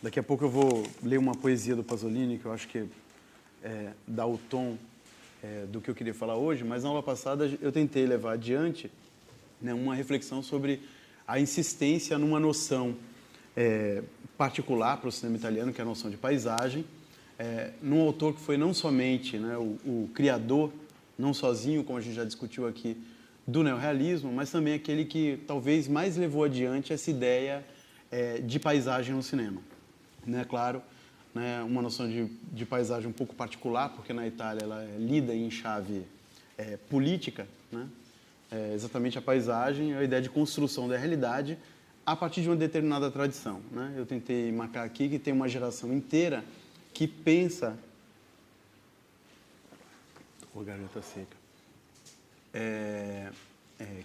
Daqui a pouco eu vou ler uma poesia do Pasolini, que eu acho que dá o tom do que eu queria falar hoje, mas na aula passada eu tentei levar adiante, né, uma reflexão sobre a insistência numa noção particular para o cinema italiano, que é a noção de paisagem, num autor que foi não somente, né, o criador, não sozinho, como a gente já discutiu aqui, do neorrealismo, mas também aquele que talvez mais levou adiante essa ideia de paisagem no cinema. Né, claro, né, uma noção de paisagem um pouco particular, porque na Itália ela é lida em chave política, né? Exatamente a paisagem, a ideia de construção da realidade a partir de uma determinada tradição. Né? Eu tentei marcar aqui que tem uma geração inteira que pensa... Estou com a garganta seca.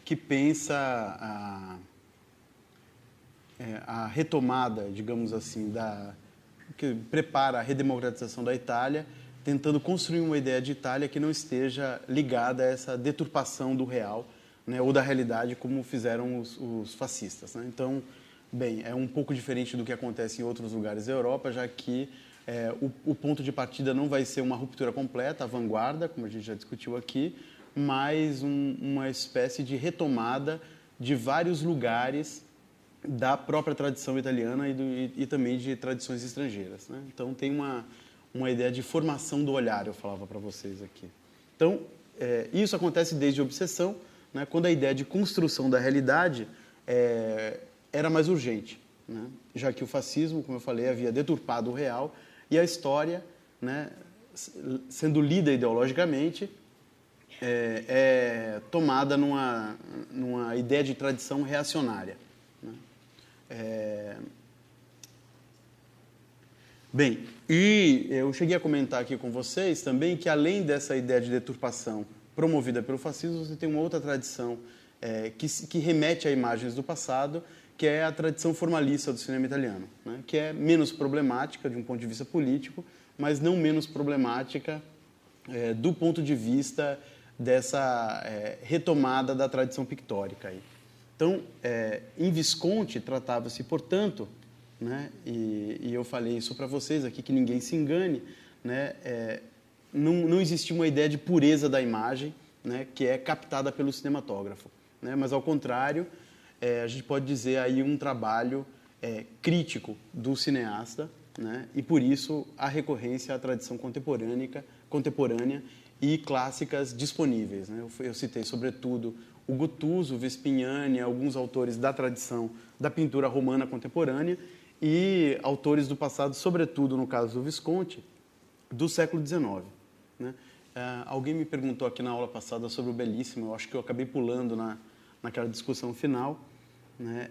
Que pensa a retomada, digamos assim, que prepara a redemocratização da Itália, tentando construir uma ideia de Itália que não esteja ligada a essa deturpação do real, né, ou da realidade, como fizeram os fascistas. Né? Então, bem, é um pouco diferente do que acontece em outros lugares da Europa, já que o ponto de partida não vai ser uma ruptura completa, a vanguarda, como a gente já discutiu aqui, mas uma espécie de retomada de vários lugares da própria tradição italiana e também de tradições estrangeiras. Né? Então, tem uma ideia de formação do olhar, eu falava para vocês aqui. Então, isso acontece desde a obsessão, né, quando a ideia de construção da realidade era mais urgente, né? Já que o fascismo, como eu falei, havia deturpado o real e a história, né, sendo lida ideologicamente, tomada numa ideia de tradição reacionária. Né? Bem, e eu cheguei a comentar aqui com vocês também que, além dessa ideia de deturpação promovida pelo fascismo, você tem uma outra tradição que remete a imagens do passado, que é a tradição formalista do cinema italiano, né? Que é menos problemática de um ponto de vista político, mas não menos problemática do ponto de vista dessa retomada da tradição pictórica. Aí. Então, em Visconti, tratava-se, portanto, né, e eu falei isso para vocês aqui, que ninguém se engane, né, não existia uma ideia de pureza da imagem, né, que é captada pelo cinematógrafo. Né, mas, ao contrário, a gente pode dizer aí um trabalho crítico do cineasta, né, e, por isso, a recorrência à tradição contemporânea e clássicas disponíveis. Né? Eu citei, sobretudo, o Guttuso, o Vespignani, alguns autores da tradição da pintura romana contemporânea e autores do passado, sobretudo, no caso do Visconti, do século XIX. Né? Alguém me perguntou aqui na aula passada sobre o Bellissimo, eu acho que eu acabei pulando naquela discussão final. Né?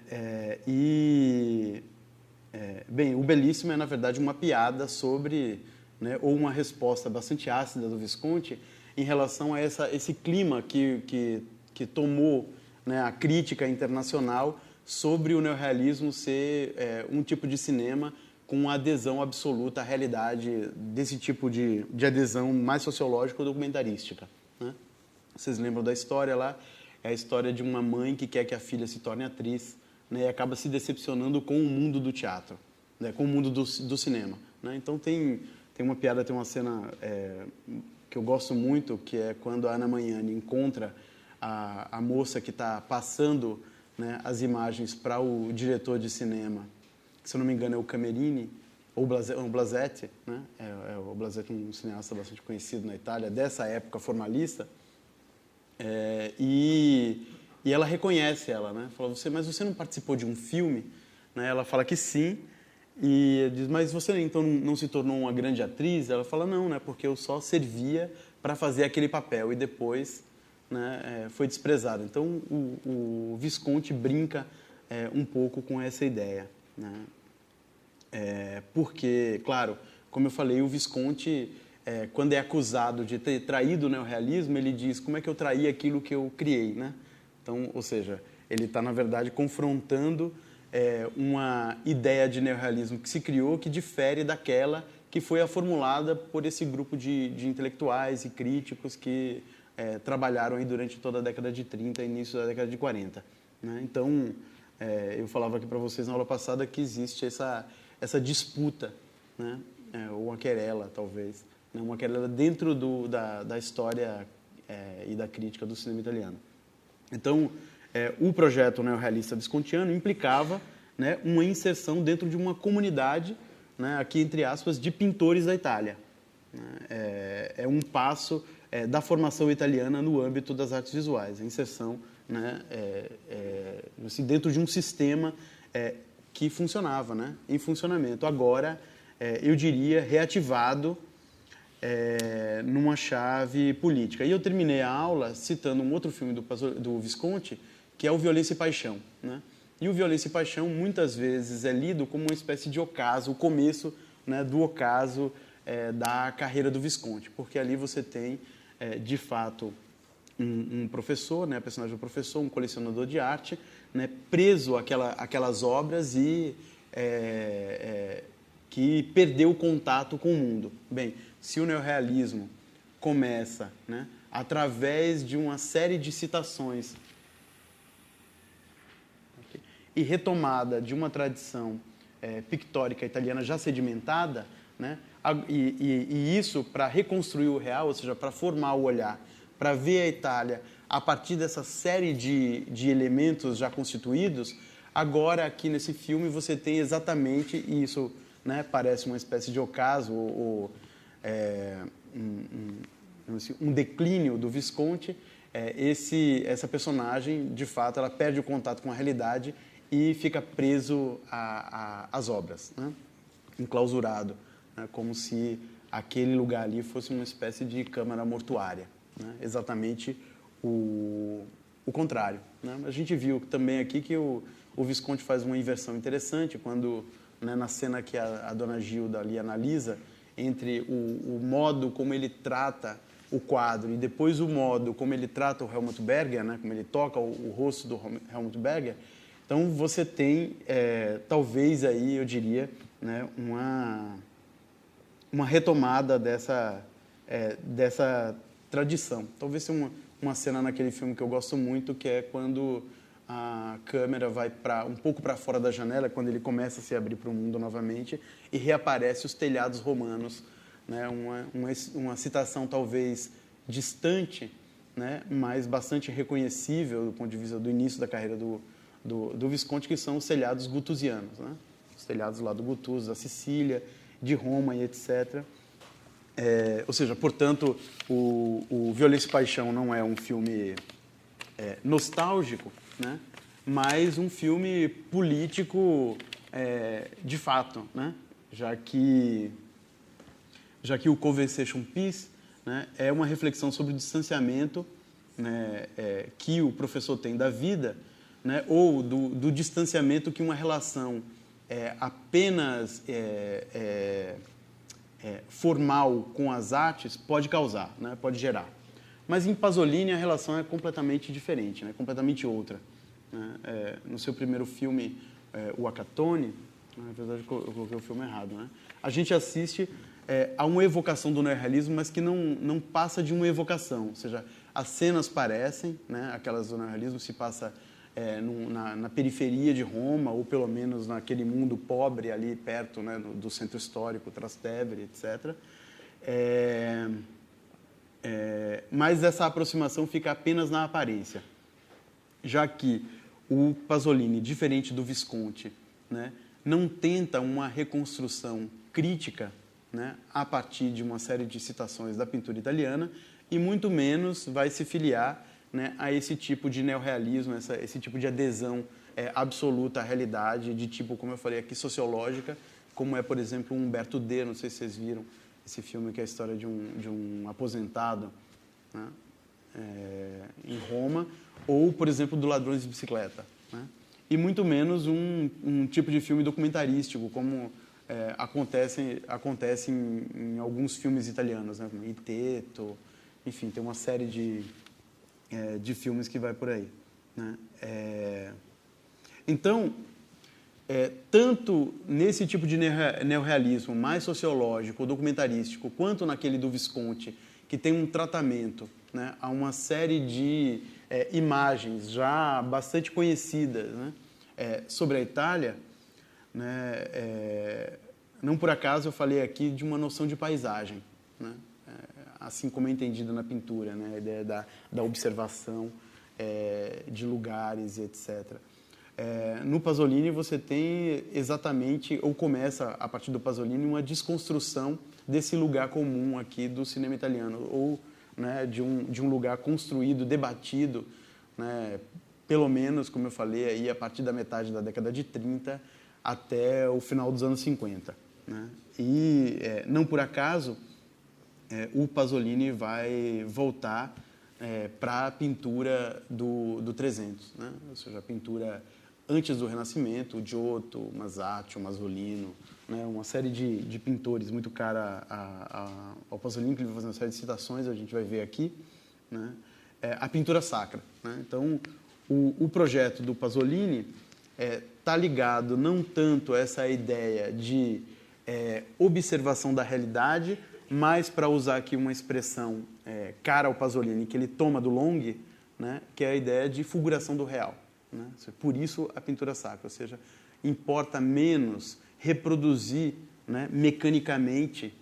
Bem, o Bellissimo é, na verdade, uma piada sobre... Né, ou uma resposta bastante ácida do Visconti em relação a esse clima que tomou, né, a crítica internacional sobre o neorrealismo ser um tipo de cinema com adesão absoluta à realidade, desse tipo de adesão mais sociológica ou documentarística. Né? Vocês lembram da história lá? É a história de uma mãe que quer que a filha se torne atriz, né, e acaba se decepcionando com o mundo do teatro, né, com o mundo do cinema. Né? Então, tem uma piada, tem uma cena que eu gosto muito, que é quando a Anna Magnani encontra a moça que está passando, né, as imagens para o diretor de cinema, que, se eu não me engano, é o Camerini, ou o Blasetti, né? O Blasetti é um cineasta bastante conhecido na Itália, dessa época formalista, e ela reconhece ela, né? Fala, mas você não participou de um filme? Né? Ela fala que sim, e diz, mas você então não se tornou uma grande atriz? Ela fala, não, né, porque eu só servia para fazer aquele papel e depois, né, foi desprezado. Então, o Visconti brinca um pouco com essa ideia. Né? Porque, claro, como eu falei, o Visconti, quando é acusado de ter traído o neorrealismo, ele diz, como é que eu traí aquilo que eu criei? Né? Então, ou seja, ele está, na verdade, confrontando uma ideia de neorrealismo que se criou que difere daquela que foi a formulada por esse grupo de intelectuais e críticos que trabalharam aí durante toda a década de 30 e início da década de 40. Né? Então, eu falava aqui para vocês na aula passada que existe essa essa disputa, né? Ou uma querela, talvez, né? Uma querela dentro da história e da crítica do cinema italiano. Então, o projeto neorrealista viscontiano implicava, né, uma inserção dentro de uma comunidade, né, aqui entre aspas, de pintores da Itália. É um passo da formação italiana no âmbito das artes visuais, a inserção, né, assim, dentro de um sistema que funcionava, né, em funcionamento. Agora, eu diria, reativado numa chave política. E eu terminei a aula citando um outro filme do Visconti, que é o Violência e Paixão, né? E o Violência e Paixão, muitas vezes, é lido como uma espécie de ocaso, o começo, né, do ocaso da carreira do Visconti, porque ali você tem, de fato, um professor, né, a personagem do professor, um colecionador de arte, né, preso àquelas obras e que perdeu o contato com o mundo. Bem, se o neorrealismo começa, né, através de uma série de citações e retomada de uma tradição pictórica italiana já sedimentada, né, e isso para reconstruir o real, ou seja, para formar o olhar, para ver a Itália a partir dessa série de elementos já constituídos, agora aqui nesse filme você tem exatamente isso, né, parece uma espécie de ocaso, ou um declínio do Visconti. Essa personagem, de fato, ela perde o contato com a realidade e fica preso às obras, né, enclausurado, né, como se aquele lugar ali fosse uma espécie de câmara mortuária, né, exatamente o contrário, né? A gente viu também aqui que o Visconti faz uma inversão interessante quando, né, na cena que a dona Gilda ali analisa, entre o modo como ele trata o quadro e depois o modo como ele trata o Helmut Berger, né, como ele toca o rosto do Helmut Berger. Então você tem, talvez aí, eu diria, né, uma retomada dessa tradição. Talvez seja uma cena naquele filme que eu gosto muito, que é quando a câmera vai um pouco para fora da janela, quando ele começa a se abrir para o mundo novamente e reaparece os telhados romanos, né? Uma citação talvez distante, né? Mas bastante reconhecível do ponto de vista do início da carreira do Visconti, que são os telhados gutusianos, né? Os telhados lá do Gutuso, da Sicília, de Roma e etc. Ou seja, portanto, o Violência e Paixão não é um filme nostálgico, né? Mas um filme político de fato, né? Já que o Conversation Piece, né, é uma reflexão sobre o distanciamento, né, que o professor tem da vida, né, ou do distanciamento que uma relação apenas formal com as artes pode causar, né, pode gerar. Mas em Pasolini a relação é completamente diferente, né, completamente outra, né? No seu primeiro filme, o Acatone, na verdade eu coloquei o filme errado, né? A gente assiste a uma evocação do neorrealismo, mas que não passa de uma evocação, ou seja, as cenas parecem, né, aquelas do neorrealismo se passa na periferia de Roma, ou pelo menos naquele mundo pobre ali perto, né, do centro histórico, Trastevere, etc. Mas essa aproximação fica apenas na aparência, já que o Pasolini, diferente do Visconti, né, não tenta uma reconstrução crítica, né, a partir de uma série de citações da pintura italiana, e muito menos vai se filiar, né, a esse tipo de neorrealismo, esse tipo de adesão absoluta à realidade, de tipo, como eu falei aqui, sociológica, como é, por exemplo, Umberto D., não sei se vocês viram esse filme, que é a história de um aposentado, né, em Roma, ou, por exemplo, do Ladrões de Bicicleta, né? E muito menos um tipo de filme documentarístico, como acontece em alguns filmes italianos, né, como Il Tetto, enfim, tem uma série de filmes que vai por aí, né? Então, tanto nesse tipo de neorrealismo mais sociológico, documentarístico, quanto naquele do Visconti, que tem um tratamento, né, a uma série de imagens já bastante conhecidas, né, sobre a Itália, né, não por acaso eu falei aqui de uma noção de paisagem, né, assim como é entendida na pintura, né, a ideia da observação de lugares e etc. No Pasolini você tem exatamente, ou começa a partir do Pasolini, uma desconstrução desse lugar comum aqui do cinema italiano, ou, né, de um lugar construído, debatido, né, pelo menos, como eu falei, aí, a partir da metade da década de 30 até o final dos anos 50. Né? E, não por acaso, o Pasolini vai voltar para a pintura do 300, né? Ou seja, a pintura antes do Renascimento, o Giotto, Masaccio, Masolino, né? Uma série de pintores muito cara ao Pasolini, que ele vai fazer uma série de citações, a gente vai ver aqui, né? A pintura sacra, né? Então, o projeto do Pasolini está ligado não tanto a essa ideia de observação da realidade, mas, para usar aqui uma expressão cara ao Pasolini, que ele toma do Long, né, que é a ideia de fulguração do real. Né? Por isso, a pintura sacra, ou seja, importa menos reproduzir, né, mecanicamente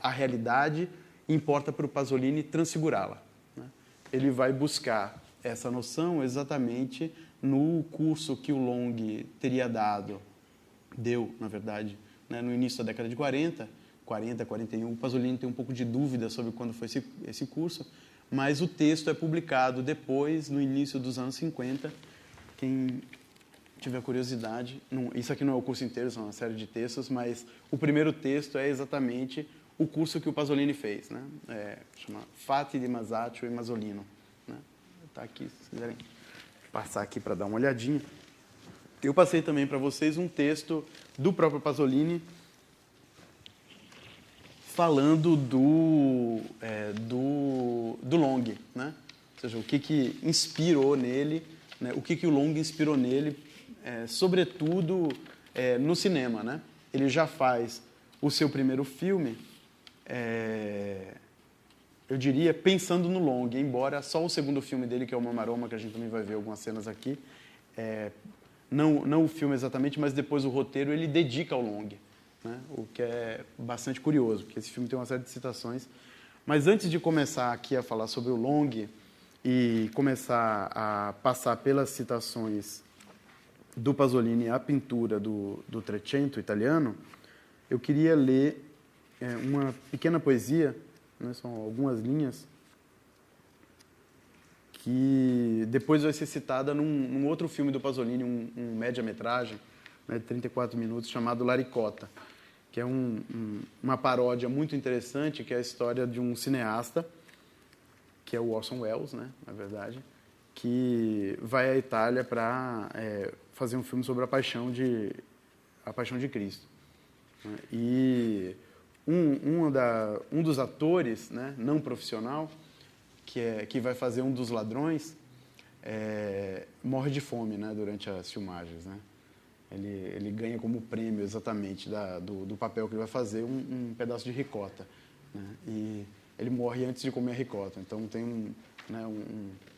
a realidade, importa para o Pasolini transfigurá-la. Né? Ele vai buscar essa noção exatamente no curso que o Long deu, na verdade, né, no início da década de 40, 41. O Pasolini tem um pouco de dúvida sobre quando foi esse curso, mas o texto é publicado depois, no início dos anos 50. Quem tiver curiosidade, isso aqui não é o curso inteiro, são uma série de textos, mas o primeiro texto é exatamente o curso que o Pasolini fez, né? Chama Fatti di Masaccio e Masolino. Está aqui, se vocês quiserem passar aqui para dar uma olhadinha. Eu passei também para vocês um texto do próprio Pasolini falando do Long, né? Ou seja, o que inspirou nele, né? O que o Long inspirou nele, sobretudo no cinema, né? Ele já faz o seu primeiro filme, eu diria, pensando no Long, embora só o segundo filme dele, que é o Mamaroma, que a gente também vai ver algumas cenas aqui, não o filme exatamente, mas depois o roteiro ele dedica ao Long. Né? O que é bastante curioso, porque esse filme tem uma série de citações. Mas antes de começar aqui a falar sobre o Long e começar a passar pelas citações do Pasolini à pintura do Trecento italiano, eu queria ler uma pequena poesia, né? São algumas linhas, que depois vai ser citada num outro filme do Pasolini, um média-metragem, né, de 34 minutos, chamado Laricota, que é uma paródia muito interessante, que é a história de um cineasta, que é o Orson Welles, né, na verdade, que vai à Itália para fazer um filme sobre a paixão de Cristo. E um dos atores, né, não profissional, que vai fazer um dos ladrões, morre de fome, né, durante as filmagens, né? Ele ganha como prêmio exatamente do papel que ele vai fazer um pedaço de ricota, né? E ele morre antes de comer a ricota. Então tem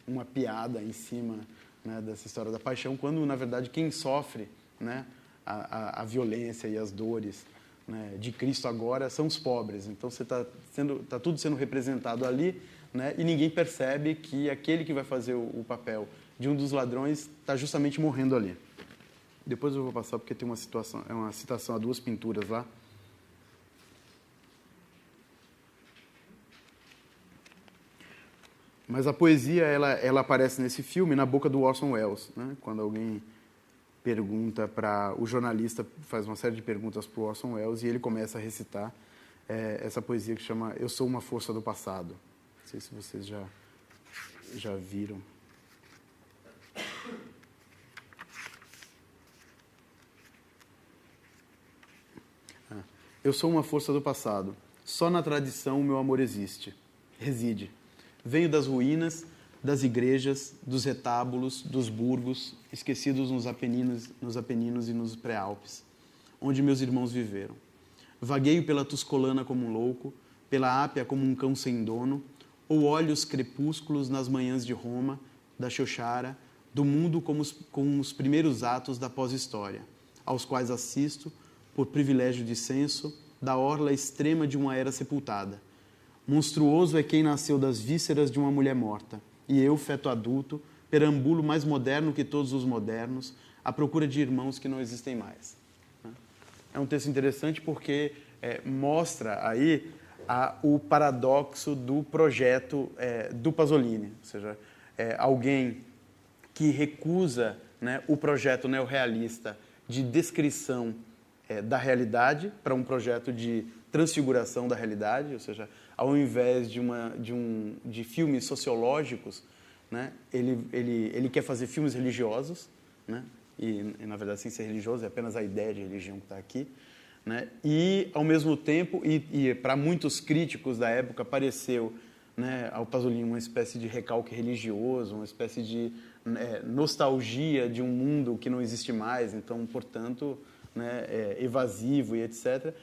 uma piada em cima, né, dessa história da paixão, quando na verdade quem sofre, né, a violência e as dores, né, de Cristo agora são os pobres. Então tá tudo sendo representado ali, né, e ninguém percebe que aquele que vai fazer o papel de um dos ladrões está justamente morrendo ali. Depois eu vou passar porque tem uma citação a duas pinturas lá. Mas a poesia ela aparece nesse filme na boca do Orson Welles, né? Quando alguém pergunta para o jornalista, faz uma série de perguntas para o Orson Welles e ele começa a recitar essa poesia que chama Eu Sou uma Força do Passado. Não sei se vocês já viram. Eu sou uma força do passado. Só na tradição o meu amor reside. Venho das ruínas, das igrejas, dos retábulos, dos burgos, esquecidos nos Apeninos e nos Pré-Alpes, onde meus irmãos viveram. Vagueio pela Tuscolana como um louco, pela Ápia como um cão sem dono, ou olho os crepúsculos nas manhãs de Roma, da Xoxara, do mundo como os primeiros atos da pós-história, aos quais assisto, por privilégio de senso, da orla extrema de uma era sepultada. Monstruoso é quem nasceu das vísceras de uma mulher morta, e eu, feto adulto, perambulo mais moderno que todos os modernos, à procura de irmãos que não existem mais. É um texto interessante porque mostra aí o paradoxo do projeto do Pasolini, ou seja, alguém que recusa, né, o projeto neorrealista de descrição da realidade para um projeto de transfiguração da realidade, ou seja, ao invés de filmes sociológicos, né, ele quer fazer filmes religiosos, né, e na verdade sem ser religioso, é apenas a ideia de religião que está aqui, né, e ao mesmo tempo, e para muitos críticos da época pareceu, né, ao Pasolini uma espécie de recalque religioso, uma espécie de nostalgia de um mundo que não existe mais, então, portanto, né, evasivo e etc.,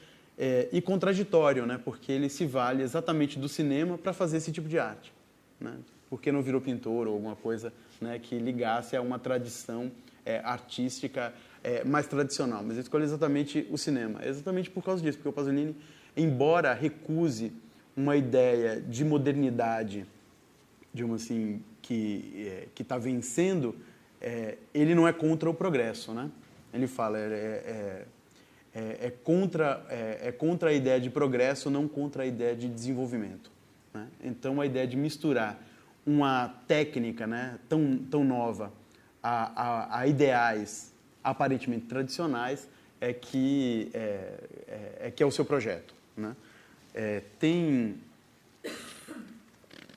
e contraditório, né, porque ele se vale exatamente do cinema para fazer esse tipo de arte, né, porque não virou pintor ou alguma coisa, né, que ligasse a uma tradição artística mais tradicional, mas ele escolhe exatamente o cinema, exatamente por causa disso, porque o Pasolini, embora recuse uma ideia de modernidade, digamos assim, que está vencendo, ele não é contra o progresso, né? Ele fala, contra a ideia de progresso, não contra a ideia de desenvolvimento, né? Então, a ideia de misturar uma técnica, né, tão nova a ideais aparentemente tradicionais que é o seu projeto, né? Tem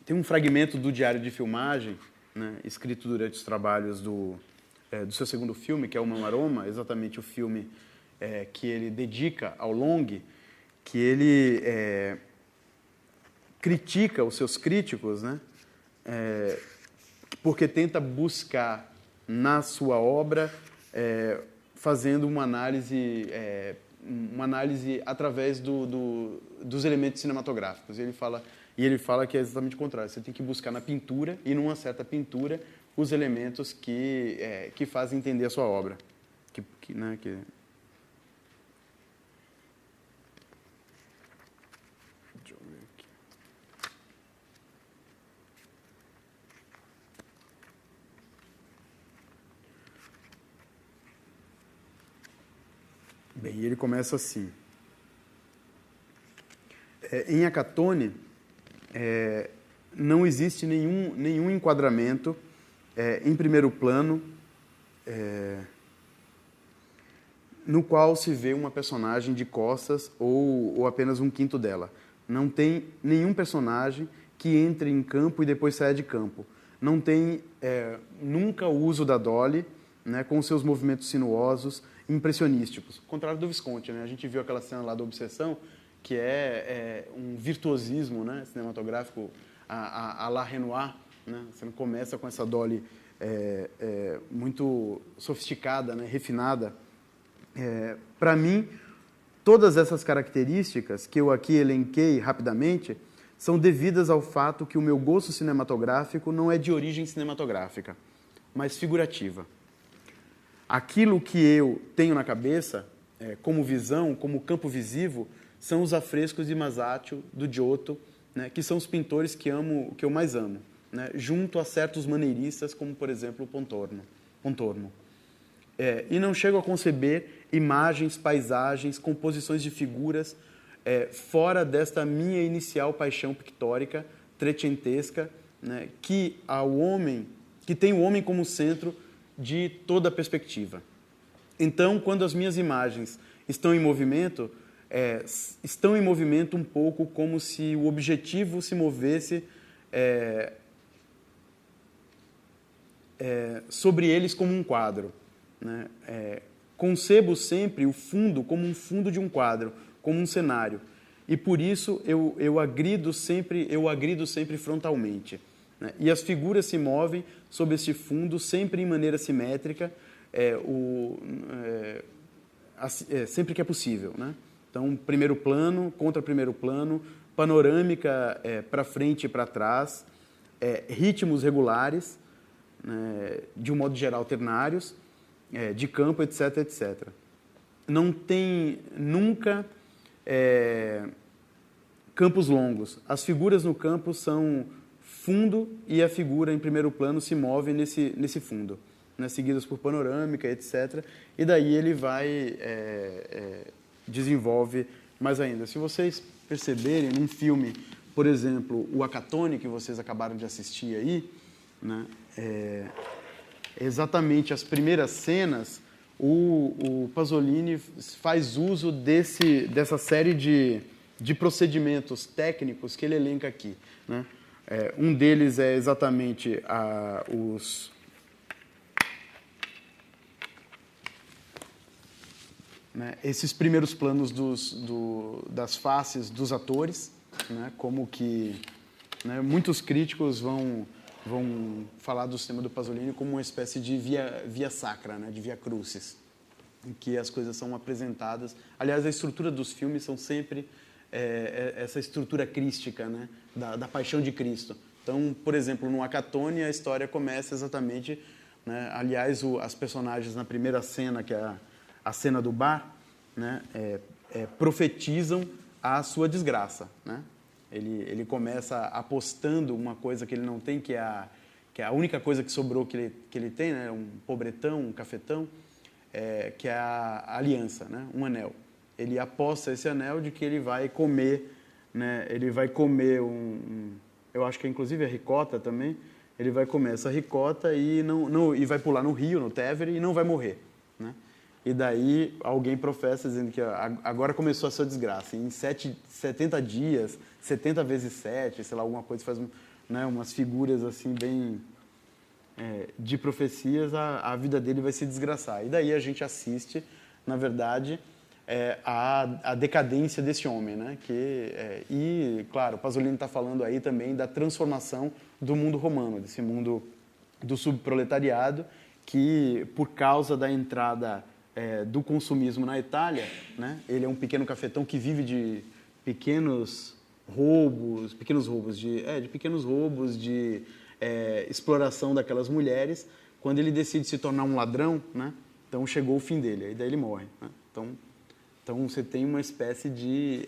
um fragmento do diário de filmagem, né, escrito durante os trabalhos do seu segundo filme, que é O Mau Aroma, exatamente o filme que ele dedica ao Long, que ele critica os seus críticos, né, porque tenta buscar na sua obra fazendo uma análise através dos elementos cinematográficos. Ele fala que é exatamente o contrário. Você tem que buscar na pintura, e numa certa pintura, os elementos que fazem entender a sua obra. Né, deixa eu ver aqui. Bem, ele começa assim. Em Acatone, não existe nenhum enquadramento em primeiro plano no qual se vê uma personagem de costas ou apenas um quinto dela. Não tem nenhum personagem que entre em campo e depois saia de campo. Não tem nunca o uso da Dolly, né, com seus movimentos sinuosos, impressionísticos. Ao contrário do Visconti, né? A gente viu aquela cena lá da Obsessão, que é um virtuosismo, né, cinematográfico à la Renoir, né? Você não começa com essa Dolly muito sofisticada, né, refinada. Para mim, todas essas características que eu aqui elenquei rapidamente são devidas ao fato que o meu gosto cinematográfico não é de origem cinematográfica, mas figurativa. Aquilo que eu tenho na cabeça, como visão, como campo visível, são os afrescos de Masaccio, do Giotto, né, que são os pintores que eu mais amo, né, junto a certos maneiristas, como, por exemplo, o Pontormo. E não chego a conceber imagens, paisagens, composições de figuras fora desta minha inicial paixão pictórica, trecentesca, né, que tem o homem como centro de toda a perspectiva. Então, quando as minhas imagens estão em movimento um pouco como se o objetivo se movesse sobre eles como um quadro, né? Concebo sempre o fundo como um fundo de um quadro, como um cenário, e por isso eu agrido sempre frontalmente, né? E as figuras se movem sob este fundo sempre em maneira simétrica, sempre que é possível, né? Então, primeiro plano, contra primeiro plano, panorâmica para frente e para trás, ritmos regulares, de um modo geral ternários, de campo, etc., etc. não tem nunca campos longos. As figuras no campo são fundo e a figura em primeiro plano se move nesse fundo, né, seguidas por panorâmica, etc. E daí ele vai, desenvolve mais ainda. Se vocês perceberem num filme, por exemplo, o Akatone, que vocês acabaram de assistir aí, né, exatamente as primeiras cenas, o Pasolini faz uso dessa série de procedimentos técnicos que ele elenca aqui, né? Um deles é exatamente esses primeiros planos das faces dos atores, né? Como que, né, muitos críticos vão falar do cinema do Pasolini como uma espécie de via sacra, né? De via crucis, em que as coisas são apresentadas. Aliás, a estrutura dos filmes são sempre essa estrutura crística, né? Da paixão de Cristo. Então, por exemplo, no Akatone, a história começa exatamente, né? Aliás, as personagens na primeira cena, que é a cena do bar, né? Profetizam a sua desgraça, né? Ele começa apostando uma coisa que ele não tem, que é a única coisa que sobrou que ele tem, né? Um pobretão, um cafetão, que é a aliança, né? Um anel. Ele aposta esse anel de que ele vai comer, né? Ele vai comer eu acho que inclusive a ricota também. Ele vai comer essa ricota e e vai pular no rio, no Tevere, e não vai morrer, né? E daí alguém professa dizendo que agora começou a sua desgraça. Em 70 dias, 70 vezes 7, sei lá, alguma coisa, faz, né, umas figuras assim bem de profecias, a vida dele vai se desgraçar. E daí a gente assiste, na verdade, a decadência desse homem, né? E, claro, o Pasolini está falando aí também da transformação do mundo romano, desse mundo do subproletariado, que, por causa da entrada do consumismo na Itália, né? Ele é um pequeno cafetão que vive de pequenos roubos, de exploração daquelas mulheres. Quando ele decide se tornar um ladrão, né? Então chegou o fim dele, aí daí ele morre, né? Então você tem uma espécie de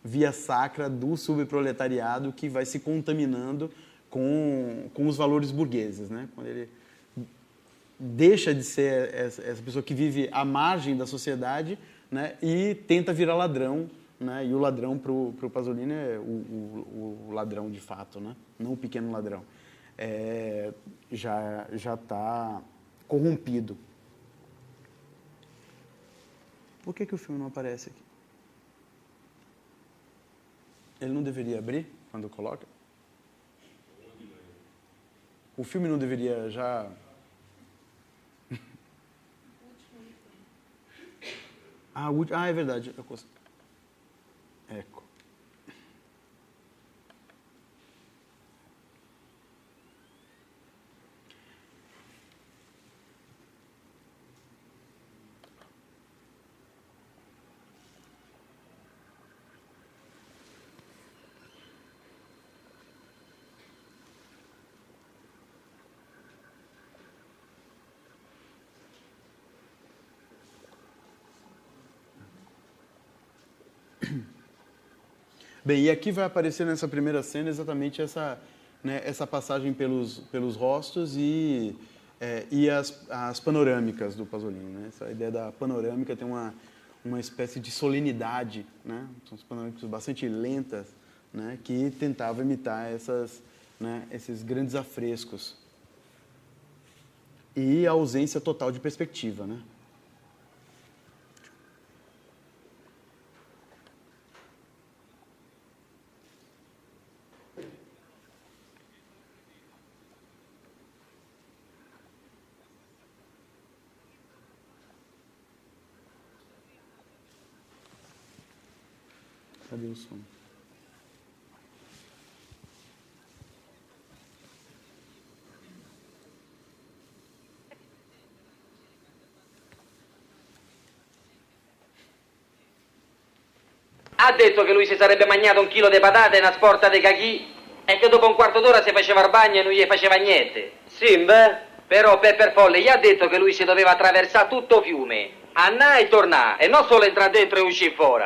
via sacra do subproletariado que vai se contaminando com os valores burgueses, né? Quando ele deixa de ser essa pessoa que vive à margem da sociedade, né? E tenta virar ladrão, né? E o ladrão para o Pasolini é o ladrão de fato, né? Não o pequeno ladrão. Já está corrompido. Por que o filme não aparece aqui? Ele não deveria abrir quando coloca? O filme não deveria já... é verdade. Ecco. Bem, e aqui vai aparecer nessa primeira cena exatamente essa, né, essa passagem pelos rostos e as panorâmicas do Pasolini, né? Essa ideia da panorâmica tem uma espécie de solenidade, né? São panorâmicas bastante lentas, né? Que tentavam imitar esses grandes afrescos. E a ausência total de perspectiva, né? Cadê o som? Ha detto che lui si sarebbe mangiato 1 chilo di patate e una sporta di cachì e che dopo un quarto d'ora si faceva il bagno e non gli faceva niente. Sì, beh. Però Pepper Folle gli ha detto che lui si doveva attraversare tutto fiume. Andare e tornare, e non solo entrare dentro e uscire fuori.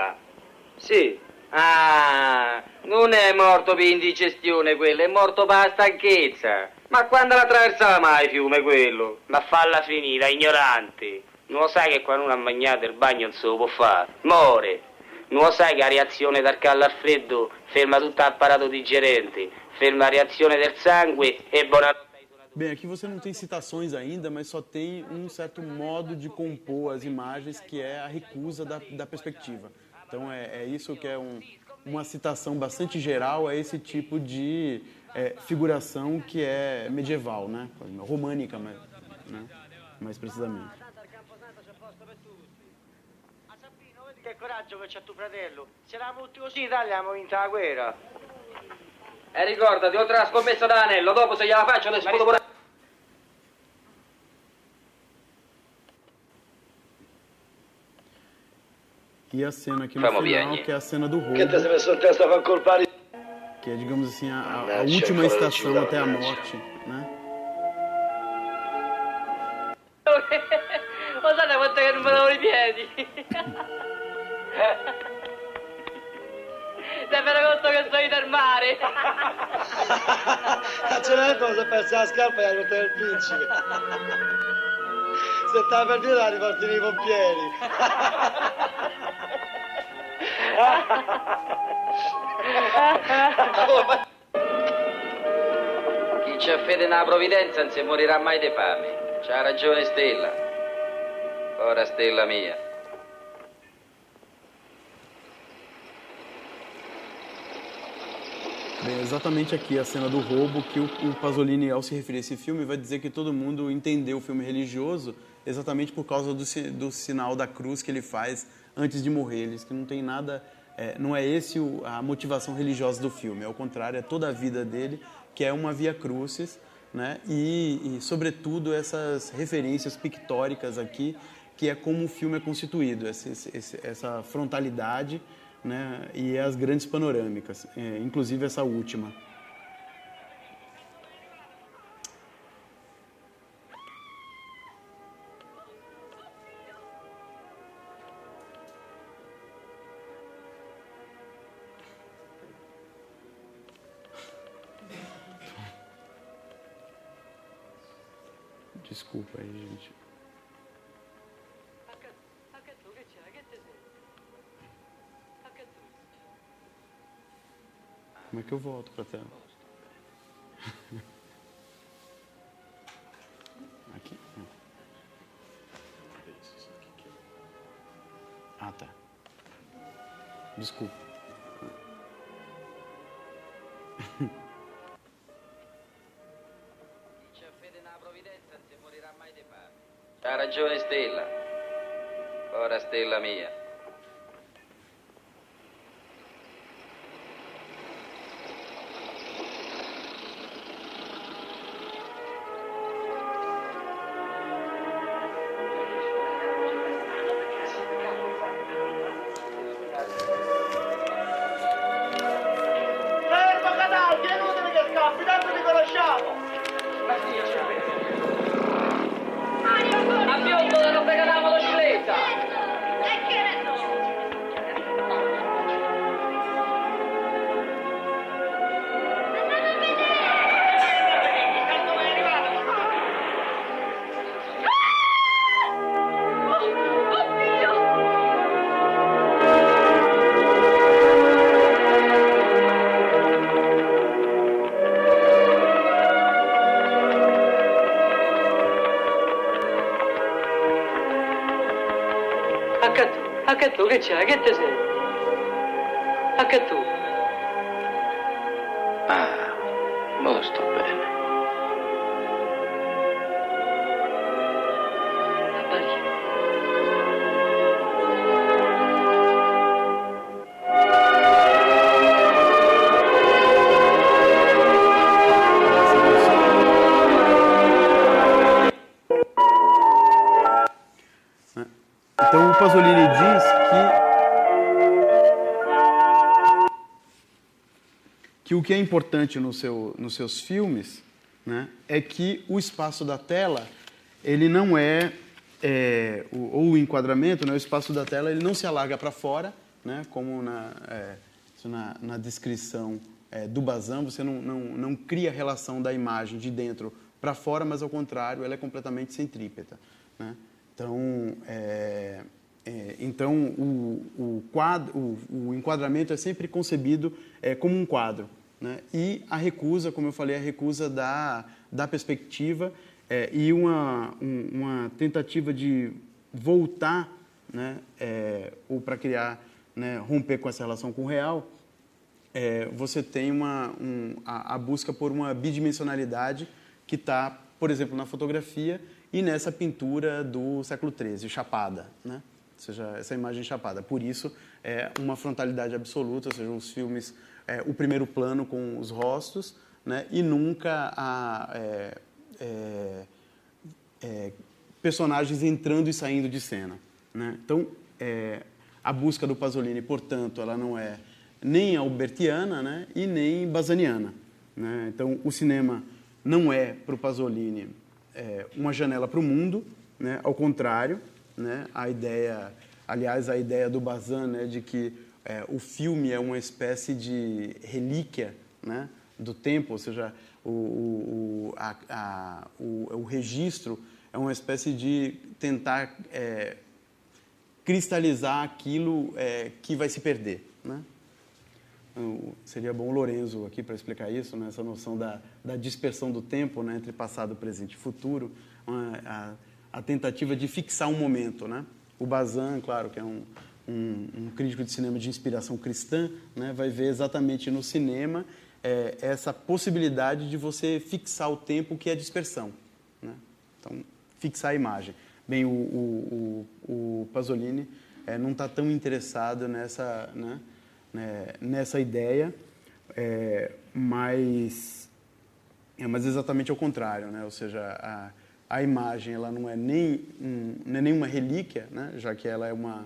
Sì. Ah, non è morto per indigestione quello, è morto per la stanchezza. Ma quando la attraversava mai il fiume quello? Ma falla finita, ignorante. Non lo sai che quando uno ha mangiato il bagno non se lo può fare? Muore. Non lo sai che la reazione dal caldo al freddo ferma tutto l'apparato digerente, ferma la reazione del sangue e buonanotte. Bem, aqui você não tem citações ainda, mas só tem um certo modo de compor as imagens, que é a recusa da perspectiva. Então, é isso que é uma citação bastante geral, é esse tipo de figuração que é medieval, né? Românica, né? Mais precisamente. Che coraggio che c'ha tuo fratello. Se eravamo tutti così, in Italia abbiamo vinto la guerra. E ricordati, oltre alla scommessa dell'anello, dopo se gliela faccio le sputo pure... E a cena aqui no final, que é a cena do roubo, Che ti sei messo in testa a far colpare? que é, digamos assim, a última estação até a morte, né? Guardate quanto che non me lavo i piedi. Sei per conto che sto in al mare. Ce l'hai cosa persa la scarpa e la rotta del principe. Se stava per dire la riportino i pompieri. Chi c'ha fede nella provvidenza non si morirà mai di fame. C'ha ragione Stella. Ora Stella mia. Bem, exatamente aqui a cena do roubo, que o Pasolini, ao se referir a esse filme, vai dizer que todo mundo entendeu o filme religioso exatamente por causa do sinal da cruz que ele faz antes de morrer. Ele diz que não tem nada, não é esse a motivação religiosa do filme, ao contrário, é toda a vida dele, que é uma via crucis, né? E sobretudo, essas referências pictóricas aqui, que é como o filme é constituído, essa frontalidade, né? E as grandes panorâmicas, inclusive essa última. Desculpa aí, gente. Como é que eu volto pra tela? Aqui? Não. Ah, tá. Desculpa. Chi ha fede nella provvidenza non si morirà mai di fame. C'ha ragione Stella. Ora Stella mia. Fermo Cataldi, è inutile che scappi, tanto ti conosciamo. A biondo non frega la motocicletta! Anche tu che c'è? Che te sei? Anche tu? Ah, mo sto bene. Então o Pasolini diz que o que é importante nos seus filmes, né, é que o espaço da tela ele não é o enquadramento, né, o espaço da tela, ele não se alarga para fora, né, como na descrição do Bazin, você não cria relação da imagem de dentro para fora, mas ao contrário, ela é completamente centrípeta, né? Então, o enquadramento é sempre concebido como um quadro, né? E a recusa, como eu falei, a recusa da perspectiva e uma tentativa de voltar, né, ou para criar, né, romper com essa relação com o real, você tem a busca por uma bidimensionalidade que está, por exemplo, na fotografia e nessa pintura do século XIII, chapada, né? Ou seja, essa imagem chapada. Por isso, uma frontalidade absoluta, ou seja, os filmes, o primeiro plano com os rostos, né? E nunca personagens entrando e saindo de cena, né? Então, a busca do Pasolini, portanto, ela não é nem albertiana, né? E nem bazaniana, né? Então, o cinema não é, para o Pasolini, uma janela para o mundo, né? Ao contrário, né? A ideia do Bazin, né? De que o filme é uma espécie de relíquia, né? Do tempo, ou seja, o registro é uma espécie de tentar cristalizar aquilo que vai se perder, né? Seria bom o Lorenzo aqui para explicar isso, né? Essa noção da dispersão do tempo, né? Entre passado, presente e futuro, a tentativa de fixar um momento, né? O Bazin, claro, que é um crítico de cinema de inspiração cristã, né? Vai ver exatamente no cinema essa possibilidade de você fixar o tempo, que é a dispersão, né? Então, fixar a imagem. Bem, o Pasolini não está tão interessado nessa, né? Nessa ideia, mas exatamente ao contrário, né? Ou seja, a imagem ela não é nem uma relíquia, né? Já que ela é uma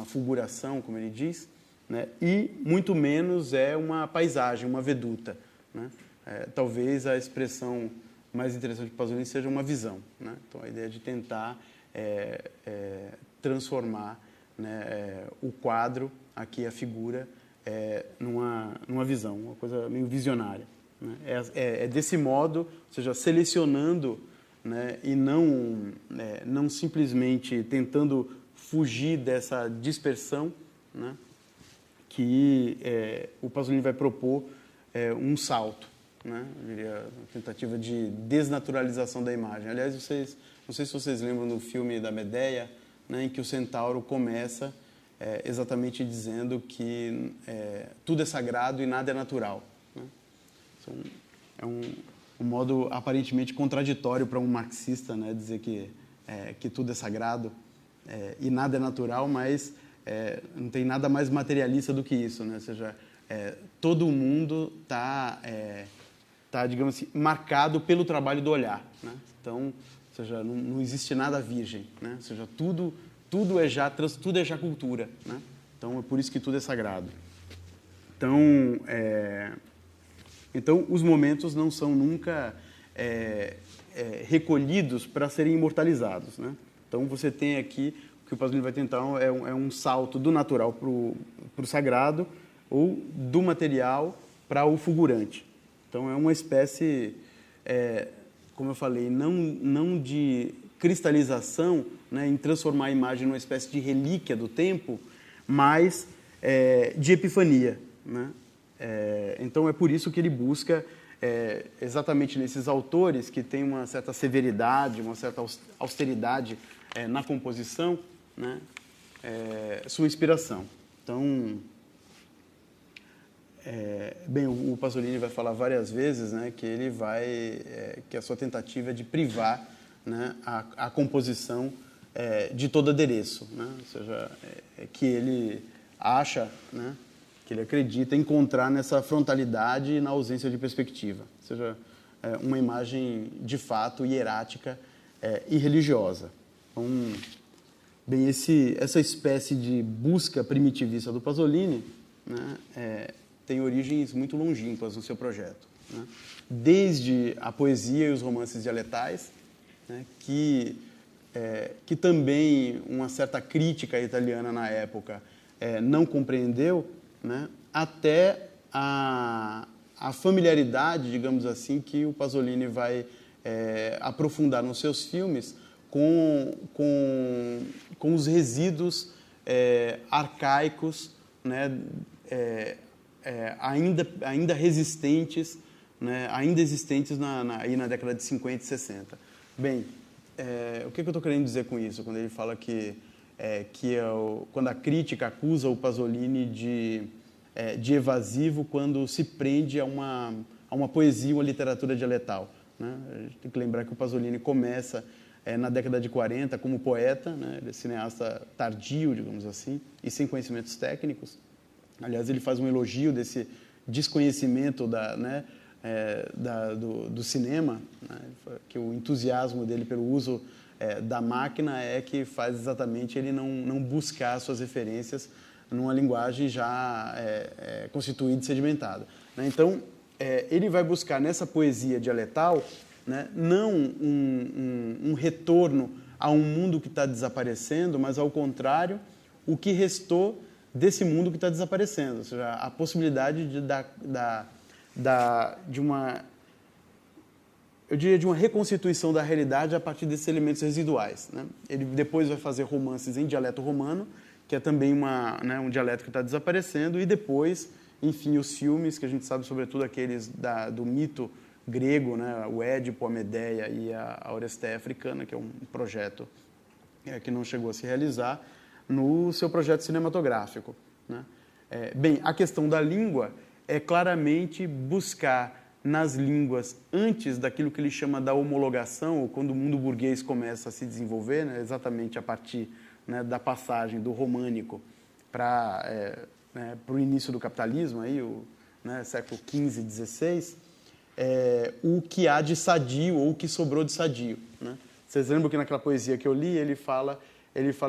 fulguração, como ele diz, né? E muito menos é uma paisagem, uma veduta, né? Talvez a expressão mais interessante do Pasolini seja uma visão, né? Então a ideia de tentar transformar, né, o quadro, aqui a figura, numa visão, uma coisa meio visionária, né? Desse modo, ou seja, selecionando, né, e não simplesmente tentando fugir dessa dispersão, né, que o Pasolini vai propor um salto, né? Eu diria, uma tentativa de desnaturalização da imagem. Aliás, não sei se vocês lembram do filme da Medeia, né, em que o centauro começa exatamente dizendo que tudo é sagrado e nada é natural, né? Então, é um modo aparentemente contraditório para um marxista, né, dizer que tudo é sagrado e nada é natural, mas não tem nada mais materialista do que isso, né? Ou seja, todo mundo está, digamos assim, marcado pelo trabalho do olhar, né? Então, ou seja, não existe nada virgem, né? Ou seja, tudo é já cultura, né? Então, é por isso que tudo é sagrado. Então os momentos não são nunca recolhidos para serem imortalizados, né? Então, você tem aqui, o que o Pasolini vai tentar é um salto do natural para o sagrado ou do material para o fulgurante. Então, é uma espécie, como eu falei, não de cristalização, né, em transformar a imagem numa espécie de relíquia do tempo, mas de epifania, né? Então, é por isso que ele busca, exatamente nesses autores que têm uma certa severidade, uma certa austeridade na composição, né, sua inspiração. Então, bem, o Pasolini vai falar várias vezes, né, que ele que a sua tentativa é de privar, né, a composição de todo adereço, né? Ou seja, que ele acha, né, que ele acredita encontrar nessa frontalidade e na ausência de perspectiva, ou seja, uma imagem de fato hierática e religiosa. Então, bem, essa espécie de busca primitivista do Pasolini, né, tem origens muito longínquas no seu projeto, né? Desde a poesia e os romances dialetais, né, que que também uma certa crítica italiana na época não compreendeu, né, até a familiaridade, digamos assim, que o Pasolini vai aprofundar nos seus filmes com os resíduos arcaicos, né, ainda resistentes, né, ainda existentes aí na década de 50 e 60. Bem, o que eu estou querendo dizer com isso? Quando ele fala quando a crítica acusa o Pasolini de evasivo quando se prende a uma poesia, uma literatura dialetal, né? A gente tem que lembrar que o Pasolini começa na década de 40 como poeta, né? Ele é cineasta tardio, digamos assim, e sem conhecimentos técnicos. Aliás, ele faz um elogio desse desconhecimento do cinema, né? Que o entusiasmo dele pelo uso da máquina é que faz exatamente ele não buscar suas referências numa linguagem já constituída e sedimentada, né? Então, ele vai buscar nessa poesia dialetal, né, não um retorno a um mundo que está desaparecendo, mas, ao contrário, o que restou desse mundo que está desaparecendo, ou seja, a possibilidade de uma reconstituição da realidade a partir desses elementos residuais, né? Ele depois vai fazer romances em dialeto romano, que é também um dialeto que está desaparecendo, e depois, enfim, os filmes, que a gente sabe sobretudo aqueles do mito grego, né? O Édipo, a Medeia e a Oresteia Africana, que é um projeto que não chegou a se realizar, no seu projeto cinematográfico, né? Bem, a questão da língua é claramente buscar nas línguas, antes daquilo que ele chama da homologação, ou quando o mundo burguês começa a se desenvolver, né, exatamente a partir, né, da passagem do românico para o início do capitalismo, aí, século XV e XVI, o que há de sadio ou o que sobrou de sadio, né? Vocês lembram que naquela poesia que eu li, ele fala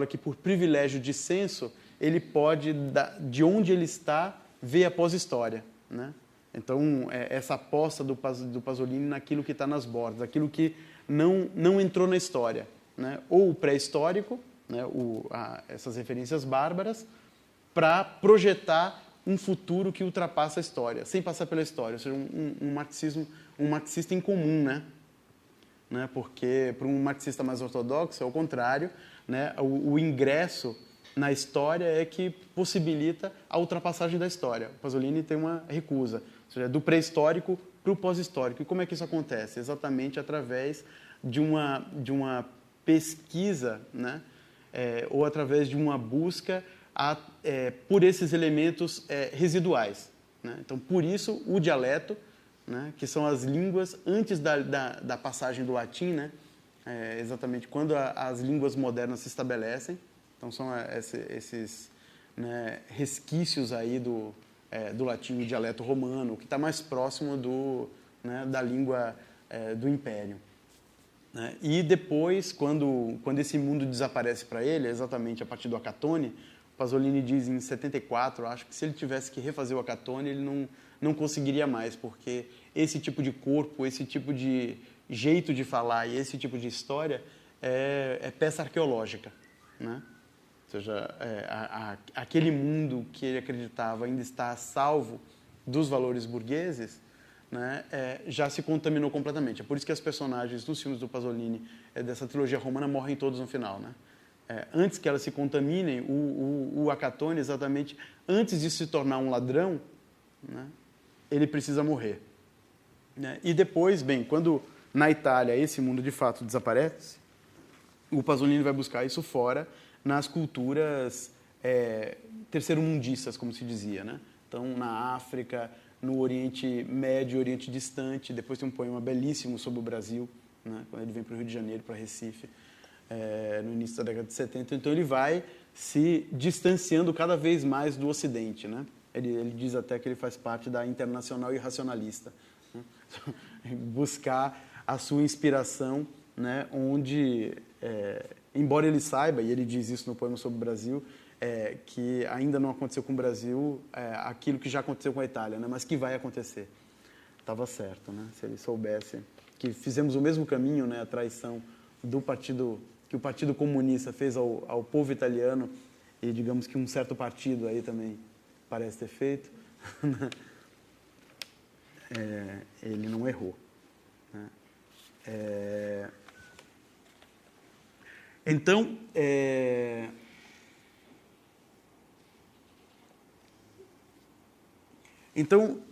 que por privilégio de senso, ele pode, de onde ele está, ver a pós-história, né? Então, essa aposta do Pasolini naquilo que está nas bordas, aquilo que não entrou na história, né? Ou o pré-histórico, né? Essas referências bárbaras, para projetar um futuro que ultrapassa a história, sem passar pela história, ou seja, um marxista em comum, né? Porque para um marxista mais ortodoxo, é o contrário, né? O ingresso na história é que possibilita a ultrapassagem da história. O Pasolini tem uma recusa, ou seja, do pré-histórico para o pós-histórico. E como é que isso acontece? Exatamente através de uma pesquisa, né? Ou através de uma busca por esses elementos residuais, né? Então, por isso, o dialeto, né, que são as línguas antes da passagem do latim, né, exatamente quando as línguas modernas se estabelecem. Então, são esses, né, resquícios aí do latim e dialeto romano, que está mais próximo da língua do Império, né? E depois, quando esse mundo desaparece para ele, exatamente a partir do Acatone, Pasolini diz em 74, acho que se ele tivesse que refazer o Acatone, ele não conseguiria mais, porque esse tipo de corpo, esse tipo de jeito de falar e esse tipo de história é peça arqueológica, né? Ou seja, aquele mundo que ele acreditava ainda está salvo dos valores burgueses, né, já se contaminou completamente. É por isso que as personagens dos filmes do Pasolini, dessa trilogia romana, morrem todos no final, né? Antes que elas se contaminem, o Acatone, exatamente, antes de se tornar um ladrão, né, ele precisa morrer, né? E depois, bem, quando na Itália esse mundo de fato desaparece, o Pasolini vai buscar isso fora, nas culturas terceiro-mundistas, como se dizia, né? Então, na África, no Oriente Médio, Oriente Distante. Depois tem um poema belíssimo sobre o Brasil, né, quando ele vem para o Rio de Janeiro, para Recife, no início da década de 70. Então, ele vai se distanciando cada vez mais do Ocidente, né? Ele diz até que ele faz parte da Internacional Irracionalista, né? Buscar a sua inspiração, né, onde, embora ele saiba, e ele diz isso no poema sobre o Brasil, que ainda não aconteceu com o Brasil aquilo que já aconteceu com a Itália, né, mas que vai acontecer. Estava certo, né? Se ele soubesse que fizemos o mesmo caminho, né, a traição do Partido que o Partido Comunista fez ao povo italiano, e digamos que um certo partido aí também parece ter feito, ele não errou. Né? Então,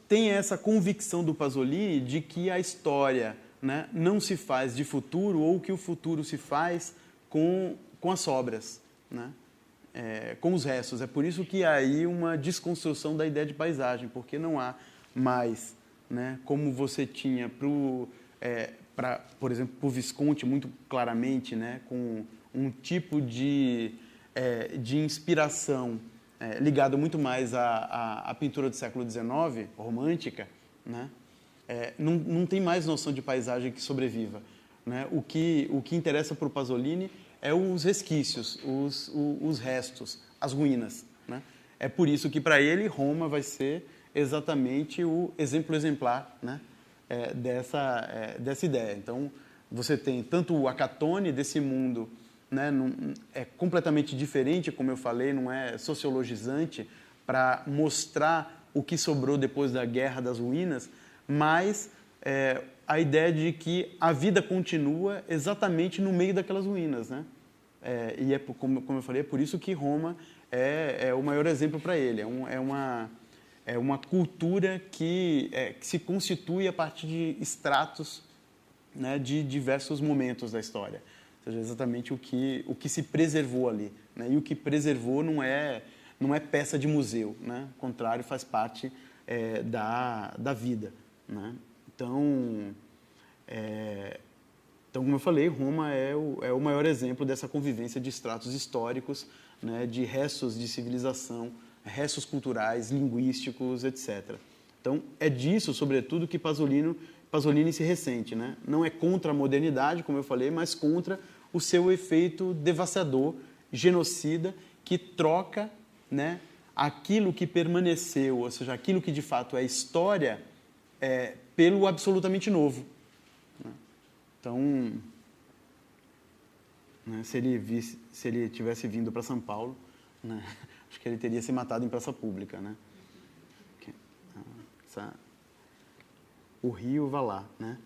tem essa convicção do Pasolini de que a história, né, não se faz de futuro, ou que o futuro se faz com as obras, né, com os restos. É por isso que há aí uma desconstrução da ideia de paisagem, porque não há mais, né, como você tinha por exemplo, para o Visconti, muito claramente, né, com um tipo de inspiração ligado muito mais à pintura do século XIX, romântica, né? Não tem mais noção de paisagem que sobreviva. Né? O que interessa para o Pasolini é os resquícios, os restos, as ruínas. Né? É por isso que, para ele, Roma vai ser exatamente o exemplo exemplar, né? Dessa ideia. Então, você tem tanto o Acatone desse mundo, né, é completamente diferente, como eu falei, não é sociologizante para mostrar o que sobrou depois da Guerra das Ruínas, mas a ideia de que a vida continua exatamente no meio daquelas ruínas. Né? E como eu falei, é por isso que Roma é o maior exemplo para ele. É uma cultura que se constitui a partir de estratos, né, de diversos momentos da história. Ou seja, exatamente o que se preservou ali. Né? E o que preservou não é peça de museu. Né? Ao contrário, faz parte da vida. Né? Então, como eu falei, Roma é o maior exemplo dessa convivência de estratos históricos, né, de restos de civilização, restos culturais, linguísticos, etc. Então, é disso, sobretudo, que Pasolini se ressente. Né? Não é contra a modernidade, como eu falei, mas contra o seu efeito devastador, genocida, que troca, né, aquilo que permaneceu, ou seja, aquilo que de fato é história, pelo absolutamente novo. Né? Então, né, se ele tivesse vindo para São Paulo, né, acho que ele teria se matado em praça pública. Né? O Rio vai lá. Né?